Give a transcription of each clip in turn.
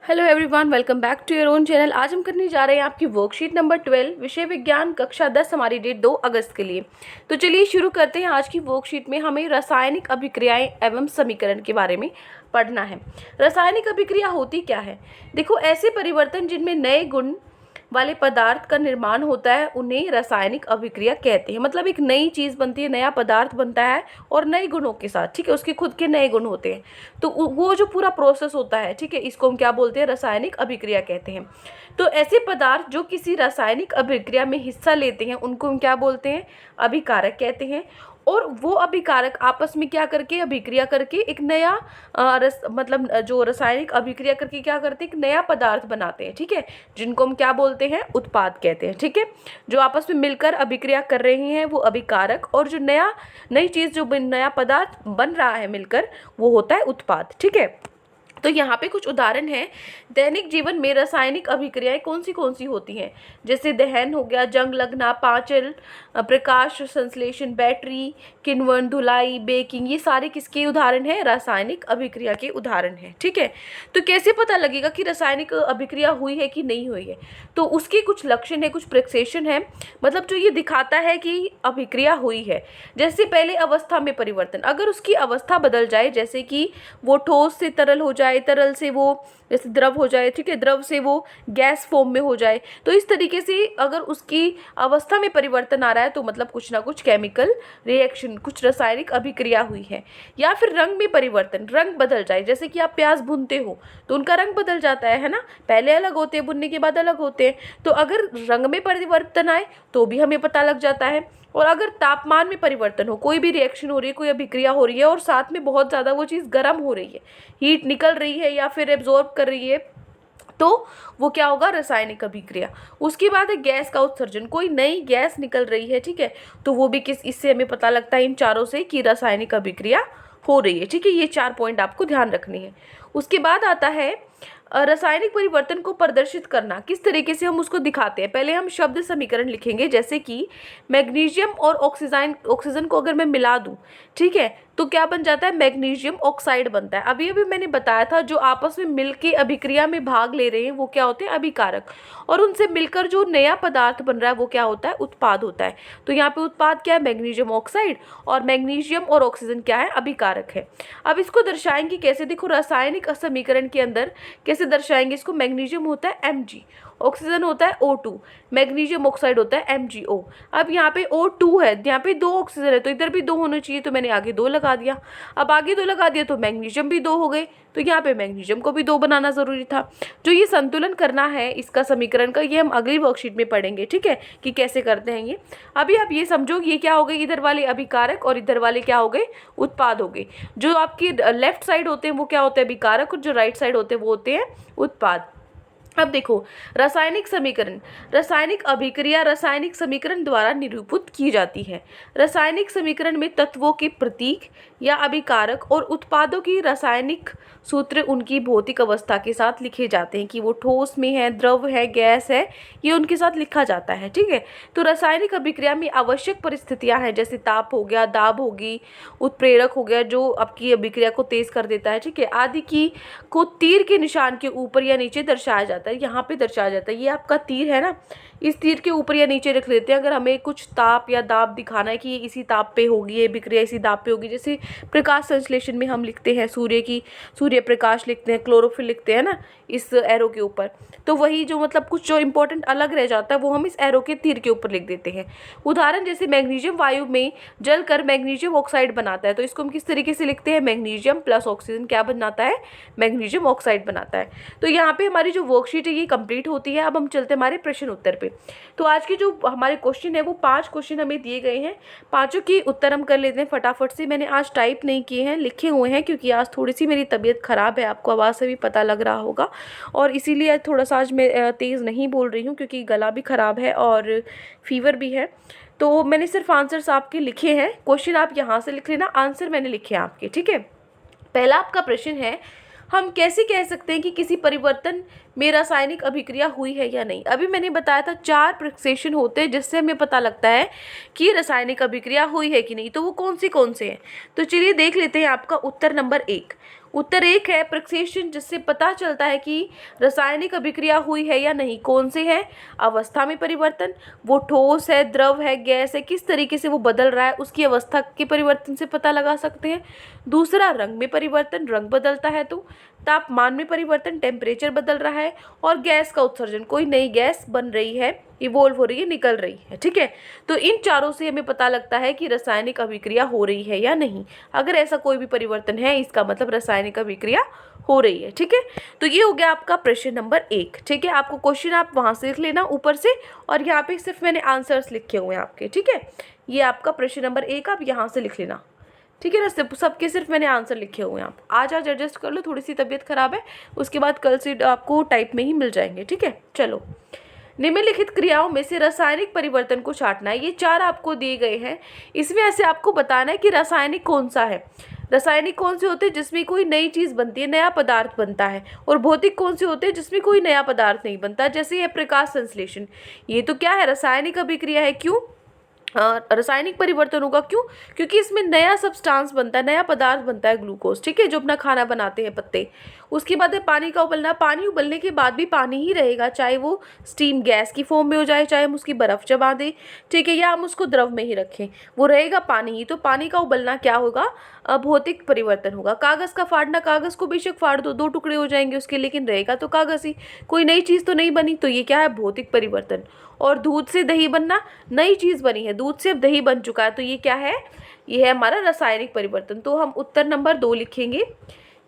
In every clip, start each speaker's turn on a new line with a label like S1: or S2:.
S1: Hello everyone, welcome back to your own channel. आज हम करने जा रहे हैं आपकी वर्कशीट नंबर 12 विषय विज्ञान कक्षा 10। हमारी डेट 2 अगस्त के लिए। तो चलिए शुरू करते हैं। आज की वर्कशीट में हमें रासायनिक अभिक्रियाएं एवं समीकरण के बारे में पढ़ना है। रासायनिक अभिक्रिया होती क्या है? देखो, ऐसे परिवर्तन जिनमें नए गुण वाले पदार्थ का निर्माण होता है उन्हें रासायनिक अभिक्रिया कहते हैं। मतलब एक नई चीज़ बनती है, नया पदार्थ बनता है और नए गुणों के साथ, ठीक है, उसके खुद के नए गुण होते हैं। तो वो जो पूरा प्रोसेस होता है, ठीक है, इसको हम क्या बोलते हैं? रासायनिक अभिक्रिया कहते हैं। तो ऐसे पदार्थ जो किसी रासायनिक अभिक्रिया में हिस्सा लेते हैं उनको हम क्या बोलते हैं? अभिकारक कहते हैं। और वो अभिकारक आपस में क्या करके, अभिक्रिया करके एक नया जो रासायनिक अभिक्रिया करके क्या करते हैं? एक नया पदार्थ बनाते हैं, ठीक है, जिनको हम क्या बोलते हैं? उत्पाद कहते हैं, ठीक है। जो आपस में मिलकर अभिक्रिया कर रहे हैं वो अभिकारक, और जो नई चीज़, जो नया पदार्थ बन रहा है मिलकर, वो होता है उत्पाद, ठीक है। तो यहाँ पे कुछ उदाहरण हैं। दैनिक जीवन में रासायनिक अभिक्रियाएं कौन सी होती हैं? जैसे दहन हो गया, जंग लगना, पाचन, प्रकाश संश्लेषण, बैटरी, किण्वन, धुलाई, बेकिंग, ये सारे किसके उदाहरण हैं? रासायनिक अभिक्रिया के उदाहरण हैं, ठीक है। तो कैसे पता लगेगा कि रासायनिक अभिक्रिया हुई है कि नहीं हुई है? तो उसके कुछ लक्षण है, कुछ प्रेक्षेषण है, मतलब जो ये दिखाता है कि अभिक्रिया हुई है। जैसे पहले अवस्था में परिवर्तन, अगर उसकी अवस्था बदल जाए, जैसे कि वो ठोस से तरल हो जाए, तरल से वो जैसे द्रव हो जाए, ठीक है, द्रव से वो गैस फॉर्म में हो जाए, तो इस तरीके से अगर उसकी अवस्था में परिवर्तन आ रहा है तो मतलब कुछ ना कुछ केमिकल रिएक्शन, कुछ रासायनिक अभिक्रिया हुई है। या फिर रंग में परिवर्तन, रंग बदल जाए, जैसे कि आप प्याज भूनते हो तो उनका रंग बदल जाता है ना, पहले अलग होते हैं, भुनने के बाद अलग होते हैं। तो अगर रंग में परिवर्तन आए तो भी हमें पता लग जाता है। और अगर तापमान में परिवर्तन हो, कोई भी रिएक्शन हो रही है, कोई अभिक्रिया हो रही है और साथ में बहुत ज़्यादा वो चीज़ गर्म हो रही है, हीट निकल रही है या फिर एब्जॉर्ब कर रही है, तो वो क्या होगा? रासायनिक अभिक्रिया। उसके बाद है गैस का उत्सर्जन, कोई नई गैस निकल रही है, ठीक है, तो वो भी इससे हमें पता लगता है इन चारों से कि रासायनिक अभिक्रिया हो रही है, ठीक है। ये 4 पॉइंट आपको ध्यान रखने हैं। उसके बाद आता है रासायनिक परिवर्तन को प्रदर्शित करना। किस तरीके से हम उसको दिखाते हैं? पहले हम शब्द समीकरण लिखेंगे, जैसे कि मैग्नीशियम और ऑक्सीजन को अगर मैं मिला दूं, ठीक है, तो क्या बन जाता है? मैग्नीशियम ऑक्साइड बनता है। अभी अभी मैंने बताया था जो आपस में मिलके अभिक्रिया में भाग ले रहे हैं वो क्या होते हैं? अभिकारक। और उनसे मिलकर जो नया पदार्थ बन रहा है वो क्या होता है? उत्पाद होता है। तो यहाँ पे उत्पाद क्या है? Magnesium oxide. और मैग्नीशियम और ऑक्सीजन क्या है? अभिकारक है। अब इसको दर्शाएंगे कैसे? देखो, रासायनिक समीकरण के अंदर कैसे दर्शाएंगे इसको? मैग्नीशियम होता है Mg, ऑक्सीजन होता है O2, मैग्नीशियम ऑक्साइड होता है MgO। अब यहाँ पे O2 है, यहाँ पे 2 ऑक्सीजन है तो इधर भी 2 होने चाहिए, तो मैंने आगे 2 लगा दिया। अब आगे 2 लगा दिया तो मैग्नीशियम भी 2 हो गए, तो यहाँ पे मैग्नीशियम को भी 2 बनाना जरूरी था। जो ये संतुलन करना है इसका समीकरण का, ये हम अगली वर्कशीट में पढ़ेंगे, ठीक है, कि कैसे करते हैं ये। अभी आप ये समझो, ये क्या हो गए? इधर वाले अभिकारक और इधर वाले क्या हो गए? उत्पाद हो गए। जो आपकी लेफ्ट साइड होते हैं वो क्या होते हैं? अभिकारक, और जो राइट साइड होते हैं वो होते हैं उत्पाद। अब देखो, रासायनिक समीकरण, रासायनिक अभिक्रिया रासायनिक समीकरण द्वारा निरूपित की जाती है। रासायनिक समीकरण में तत्वों के प्रतीक या अभिकारक और उत्पादों की रासायनिक सूत्र उनकी भौतिक अवस्था के साथ लिखे जाते हैं कि वो ठोस में है, द्रव है, गैस है, ये उनके साथ लिखा जाता है, ठीक है। तो रासायनिक अभिक्रिया में आवश्यक परिस्थितियां हैं, जैसे ताप हो गया, दाब होगी, उत्प्रेरक हो गया जो आपकी अभिक्रिया को तेज कर देता है, ठीक है, आदि की को तीर के निशान के ऊपर या नीचे दर्शाया जाता है। यहाँ पे दर्शाया जाता है, ये आपका तीर है ना, इस तीर के ऊपर या नीचे रख लेते हैं अगर हमें कुछ ताप या दाब दिखाना है कि ये इसी ताप पे होगी, ये अभिक्रिया इसी दाब पे होगी। जैसे प्रकाश संश्लेषण में हम लिखते हैं सूर्य प्रकाश लिखते हैं, क्लोरोफिल लिखते हैं ना इस एरो के ऊपर, तो वही जो मतलब कुछ जो इंपॉर्टेंट अलग रह जाता है वो हम इस एरो के तीर के ऊपर लिख देते हैं। उदाहरण, जैसे मैग्नीशियम वायु में जलकर मैग्नीशियम ऑक्साइड बनाता है, तो इसको हम किस तरीके से लिखते हैं? मैग्नीशियम प्लस ऑक्सीजन क्या बनाता है? मैग्नीशियम ऑक्साइड बनाता है। तो यहाँ पे हमारी जो वर्कशीट है ये कंप्लीट होती है। अब हम चलते हैं हमारे प्रश्न उत्तर पे। तो आज के जो हमारे क्वेश्चन है वो 5 क्वेश्चन हमें दिए गए हैं, पांचों की उत्तर हम कर लेते हैं फटाफट से। मैंने आज टाइप नहीं किए हैं, लिखे हुए हैं, क्योंकि आज थोड़ी सी मेरी तबीयत खराब है, आपको आवाज़ से भी पता लग रहा होगा, और इसीलिए थोड़ा सा आज मैं तेज़ नहीं बोल रही हूँ क्योंकि गला भी ख़राब है और फीवर भी है। तो मैंने सिर्फ आंसर्स आपके लिखे हैं, क्वेश्चन आप यहाँ से लिख लेना, आंसर मैंने लिखे हैं आपके, ठीक है। पहला आपका प्रश्न है, हम कैसे कह सकते हैं कि किसी परिवर्तन में रासायनिक अभिक्रिया हुई है या नहीं? अभी मैंने बताया था 4 प्रक्षेषण होते हैं जिससे हमें पता लगता है कि रासायनिक अभिक्रिया हुई है कि नहीं। तो वो कौन से हैं? तो चलिए देख लेते हैं आपका उत्तर नंबर 1। उत्तर 1 है प्रक्षेपण, जिससे पता चलता है कि रासायनिक अभिक्रिया हुई है या नहीं। कौन से है? अवस्था में परिवर्तन, वो ठोस है, द्रव है, गैस है, किस तरीके से वो बदल रहा है उसकी अवस्था के परिवर्तन से पता लगा सकते हैं। दूसरा रंग में परिवर्तन, रंग बदलता है तो। तापमान में परिवर्तन, टेम्परेचर बदल रहा है। और गैस का उत्सर्जन, कोई नई गैस बन रही है, इवोल्व हो रही है, निकल रही है। ठीक है, तो इन चारों से हमें पता लगता है कि रासायनिक अभिक्रिया हो रही है या नहीं। अगर ऐसा कोई भी परिवर्तन है इसका मतलब रासायनिक अभिक्रिया हो रही है। ठीक है, तो ये हो गया आपका प्रश्न नंबर 1। ठीक है, आपको क्वेश्चन आप वहां से लिख लेना ऊपर से, और यहाँ पे सिर्फ मैंने आंसर्स लिखे हुए हैं आपके। ठीक है, ये आपका प्रश्न नंबर 1 आप यहाँ से लिख लेना। ठीक है ना, सबके सिर्फ मैंने आंसर लिखे हुए हैं। आप आज एडजस्ट कर लो, थोड़ी सी तबीयत खराब है, उसके बाद कल से आपको टाइप में ही मिल जाएंगे। ठीक है, चलो। निम्नलिखित क्रियाओं में से रासायनिक परिवर्तन को छांटना है। ये 4 आपको दिए गए हैं, इसमें ऐसे आपको बताना है कि रासायनिक कौन सा है। रासायनिक कौन से होते हैं? जिसमें कोई नई चीज़ बनती है, नया पदार्थ बनता है। और भौतिक कौन से होते हैं? जिसमें कोई नया पदार्थ नहीं बनता। जैसे ये प्रकाश संश्लेषण, ये तो क्या है? रासायनिक अभिक्रिया है। क्यों रासायनिक परिवर्तन होगा? क्यों? क्योंकि इसमें नया सब्सटेंस बनता है, नया पदार्थ बनता है, ग्लूकोज। ठीक है, जो अपना खाना बनाते हैं पत्ते। उसके बाद है पानी का उबलना। पानी उबलने के बाद भी पानी ही रहेगा, चाहे वो स्टीम गैस की फॉर्म में हो जाए, चाहे हम उसकी बर्फ जमा दें, ठीक है, या हम उसको द्रव में ही रखें, वो रहेगा पानी ही। तो पानी का उबलना क्या होगा? भौतिक परिवर्तन होगा। कागज़ का फाड़ना, कागज़ को बेशक फाड़ दो, 2 टुकड़े हो जाएंगे उसके, लेकिन रहेगा तो कागज़ ही, कोई नई चीज़ तो नहीं बनी। तो ये क्या है? भौतिक परिवर्तन। और दूध से दही बनना, नई चीज़ बनी है, दूध से अब दही बन चुका है, तो ये क्या है? ये है हमारा रासायनिक परिवर्तन। तो हम उत्तर नंबर 2 लिखेंगे।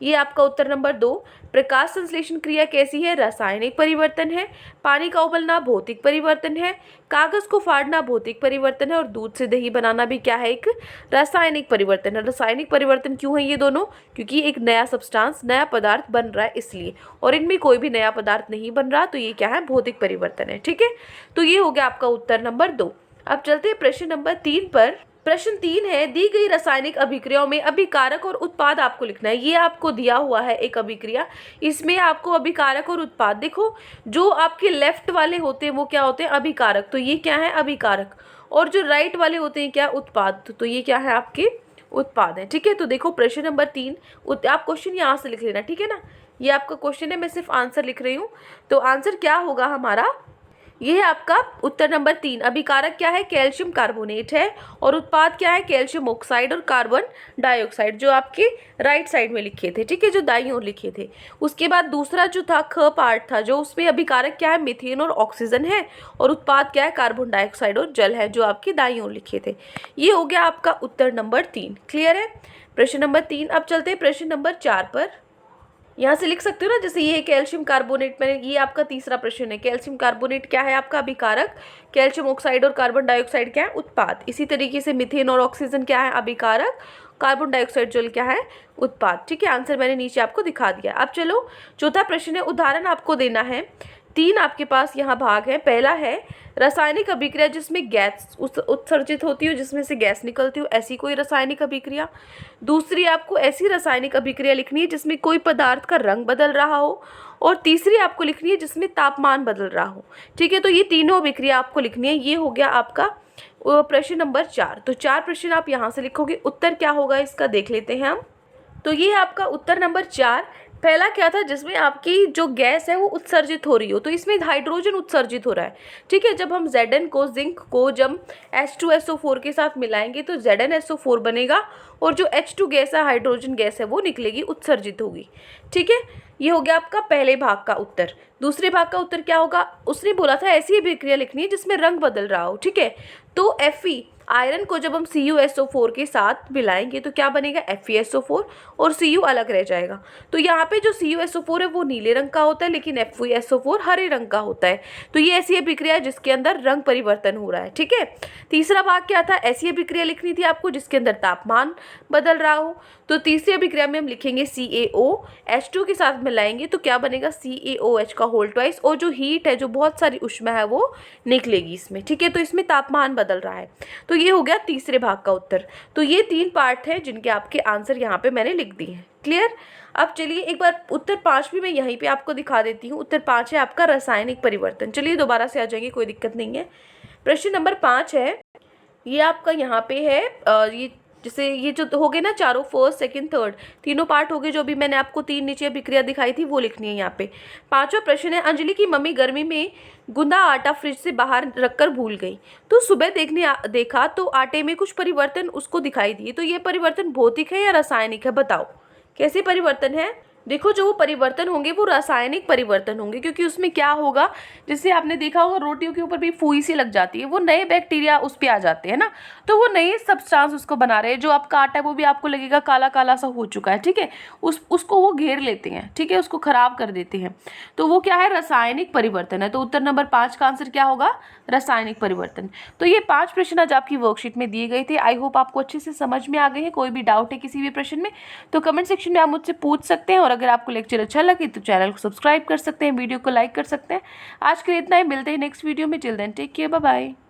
S1: ये आपका उत्तर नंबर 2। प्रकाश संश्लेषण क्रिया कैसी है? रासायनिक परिवर्तन है। पानी का उबलना भौतिक परिवर्तन है। कागज़ को फाड़ना भौतिक परिवर्तन है। और दूध से दही बनाना भी क्या है? एक रासायनिक परिवर्तन है। रासायनिक परिवर्तन क्यों है ये दोनों? क्योंकि एक नया सब्सटेंस, नया पदार्थ बन रहा है इसलिए, और इनमें कोई भी नया पदार्थ नहीं बन रहा, तो ये क्या है? भौतिक परिवर्तन है। ठीक है, तो ये हो गया आपका उत्तर नंबर 2। अब चलते हैं प्रश्न नंबर 3 पर। प्रश्न 3 है, दी गई रासायनिक अभिक्रियाओं में अभिकारक और उत्पाद आपको लिखना है। ये आपको दिया हुआ है एक अभिक्रिया, इसमें आपको अभिकारक और उत्पाद, देखो जो आपके लेफ्ट वाले होते हैं वो क्या होते हैं? अभिकारक। तो ये क्या है? अभिकारक। और जो राइट वाले होते हैं क्या? उत्पाद। तो ये क्या है? आपके उत्पाद है। ठीक है, तो देखो प्रश्न नंबर 3, आप क्वेश्चन यहाँ से लिख लेना। ठीक है ना, ये आपका क्वेश्चन है, मैं सिर्फ आंसर लिख रही हूँ। तो आंसर क्या होगा हमारा? ये है आपका उत्तर नंबर 3। अभिकारक क्या है? कैल्शियम कार्बोनेट है। और उत्पाद क्या है? कैल्शियम ऑक्साइड और कार्बन डाइऑक्साइड, जो आपके राइट साइड में लिखे थे। ठीक है, जो दाईं ओर लिखे थे। उसके बाद दूसरा जो था ख पार्ट था, जो उसमें अभिकारक क्या है? मीथेन और ऑक्सीजन है। और उत्पाद क्या है? कार्बन डाइऑक्साइड और जल है, जो आपके दाईं ओर लिखे थे। ये हो गया आपका उत्तर नंबर 3। क्लियर है प्रश्न नंबर 3। अब चलते हैं प्रश्न नंबर 4 पर। यहाँ से लिख सकते हो ना, जैसे ये कैल्शियम कार्बोनेट में, ये आपका तीसरा प्रश्न है। कैल्शियम कार्बोनेट क्या है? आपका अभिकारक। कैल्शियम ऑक्साइड और कार्बन डाइऑक्साइड क्या है? उत्पाद। इसी तरीके से मीथेन और ऑक्सीजन क्या है? अभिकारक। कार्बन डाइऑक्साइड जल क्या है? उत्पाद। ठीक है, आंसर मैंने नीचे आपको दिखा दिया। अब चलो चौथा प्रश्न है, उदाहरण आपको देना है। 3 आपके पास यहाँ भाग है। पहला है रासायनिक अभिक्रिया जिसमें गैस उत्सर्जित होती हो, जिसमें से गैस निकलती हो, ऐसी कोई रासायनिक अभिक्रिया। दूसरी आपको ऐसी रासायनिक अभिक्रिया लिखनी है जिसमें कोई पदार्थ का रंग बदल रहा हो। और तीसरी आपको लिखनी है जिसमें तापमान बदल रहा हो। ठीक है, तो ये तीनों अभिक्रिया आपको लिखनी है। ये हो गया आपका प्रश्न नंबर 4। तो 4 प्रश्न आप यहाँ से लिखोगे। उत्तर क्या होगा इसका देख लेते हैं हम। तो ये आपका उत्तर नंबर 4। पहला क्या था? जिसमें आपकी जो गैस है वो उत्सर्जित हो रही हो, तो इसमें हाइड्रोजन उत्सर्जित हो रहा है। ठीक है, जब हम Zn को, जिंक को जब H2SO4 के साथ मिलाएंगे तो ZnSO4 बनेगा, और जो H2 गैस है, हाइड्रोजन गैस है, वो निकलेगी, उत्सर्जित होगी। ठीक है, ये हो गया आपका पहले भाग का उत्तर। दूसरे भाग का उत्तर क्या होगा? उसने बोला था ऐसी अभिक्रिया लिखनी है जिसमें रंग बदल रहा हो। ठीक है, तो Fe, आयरन को जब हम CuSO4 के साथ मिलाएंगे तो क्या बनेगा? FeSO4, और Cu अलग रह जाएगा। तो यहाँ पे जो CuSO4 है वो नीले रंग का होता है, लेकिन FeSO4 हरे रंग का होता है। तो ये ऐसी अभिक्रिया है जिसके अंदर रंग परिवर्तन हो रहा है। ठीक है, तीसरा भाग क्या था? ऐसी अभिक्रिया लिखनी थी आपको जिसके अंदर तापमान बदल रहा हो। तो तीसरी अभिक्रिया में हम लिखेंगे CaO, H2 के साथ मिलाएंगे तो क्या बनेगा? CaOH का होल ट्वाइस, और जो हीट है, जो बहुत सारी ऊष्मा है, वो निकलेगी इसमें। ठीक है, तो इसमें तापमान बदल रहा है। तो ये हो गया तीसरे भाग का उत्तर। तो ये 3 पार्ट हैं जिनके आपके आंसर यहाँ पे मैंने लिख दिए हैं। क्लियर? अब चलिए एक बार उत्तर 5 भी मैं यहीं पे आपको दिखा देती हूँ। उत्तर 5 है आपका रासायनिक परिवर्तन। चलिए दोबारा से आ जाएंगे, कोई दिक्कत नहीं है। प्रश्न नंबर 5 है, ये आपका यहाँ पे है, ये जैसे ये जो हो गए ना चारों, फर्स्ट सेकंड थर्ड, तीनों पार्ट हो गए। जो भी मैंने आपको 3 नीचे अभिक्रिया दिखाई थी वो लिखनी है यहाँ पे। 5वां प्रश्न है, अंजलि की मम्मी गर्मी में गूंदा आटा फ्रिज से बाहर रखकर भूल गई, तो सुबह देखा तो आटे में कुछ परिवर्तन उसको दिखाई दिए। तो ये परिवर्तन भौतिक है या रासायनिक है, बताओ कैसे परिवर्तन है। देखो जो वो परिवर्तन होंगे वो रासायनिक परिवर्तन होंगे, क्योंकि उसमें क्या होगा, जैसे आपने देखा होगा रोटियों के ऊपर भी फूई सी लग जाती है, वो नए बैक्टीरिया उस पे आ जाते हैं ना, तो वो नए सब्सटेंस उसको बना रहे हैं। जो आपका आटा है वो भी आपको लगेगा काला काला सा हो चुका है, ठीक है, उसको वो घेर लेते हैं, ठीक है, उसको खराब कर देते हैं। तो वो क्या है, रासायनिक परिवर्तन है। तो उत्तर नंबर 5 का आंसर क्या होगा, रासायनिक परिवर्तन। तो ये 5 प्रश्न आज आपकी वर्कशीट में दिए गए थे। आई होप आपको अच्छे से समझ में आ गए हैं। कोई भी डाउट है किसी भी प्रश्न में तो कमेंट सेक्शन में आप मुझसे पूछ सकते हैं। और अगर आपको लेक्चर अच्छा लगे तो चैनल को सब्सक्राइब कर सकते हैं, वीडियो को लाइक कर सकते हैं। आज के लिए इतना ही, मिलते हैं नेक्स्ट वीडियो में। Till then take care, bye bye.